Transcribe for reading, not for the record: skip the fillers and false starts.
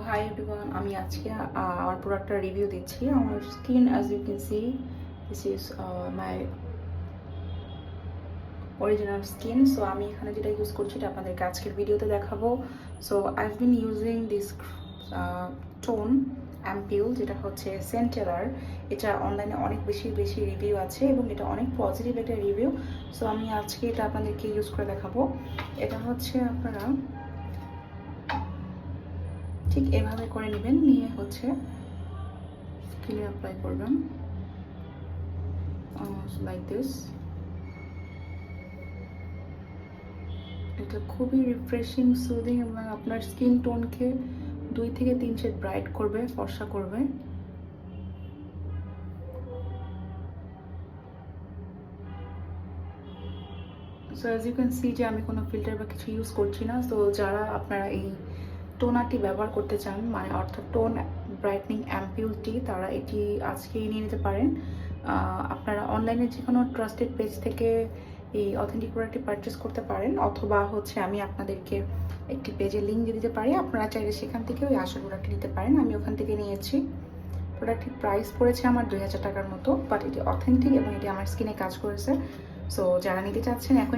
Hi everyone, আমি আজকে আমার প্রোডাক্টটা রিভিউ দিচ্ছি। আমার skin as you can see this is my original skin. So আমি এখানে যেটা ইউজ করছি এটা আপনাদেরকে আজকের ভিডিওতে দেখাবো। So I have been using this tone ampoule, যেটা হচ্ছে সেন্টেলার। এটা অনলাইনে অনেক বেশি রিভিউ আছে এবং এটা অনেক পজিটিভ একটা রিভিউ। সো আমি আজকে এটা আপনাদেরকে ইউজ করে দেখাবো। এটা হচ্ছে আপনারা ঠিক এভাবে করে নেবেন, নিয়ে হচ্ছে স্কিনে অ্যাপ্লাই করবেন লাইক দিস। এটা খুবই রিফ্রেশিং, সুদিং এবং আপনার স্কিন টোনকে 2 থেকে 3 শেড ব্রাইট করবে, ফর্সা করবে। So as you can see যে আমি কোনো ফিল্টার বা কিছু ইউজ করছি না। সো যারা আপনারা এই টোনারটি ব্যবহার করতে চান, মানে অর্থাৎ টোন ব্রাইটনিং অ্যাম্পিউলটি, তারা এটি আজকেই নিয়ে নিতে পারেন। আপনারা অনলাইনে যে কোনো ট্রাস্টেড পেজ থেকে এই অথেন্টিক প্রোডাক্টটি পারচেস করতে পারেন, অথবা হচ্ছে আমি আপনাদেরকে একটি পেজের লিঙ্ক দিয়ে দিতে পারি, আপনারা চাইলে সেখান থেকে ওই আসল প্রোডাক্টটি নিতে পারেন। আমি ওখান থেকে নিয়েছি। প্রোডাক্টটির প্রাইস পড়েছে আমার 2000 টাকার মতো, বাট এটি অথেন্টিক এবং এটি আমার স্কিনে কাজ করেছে। সো যারা নিতে চাচ্ছেন এখন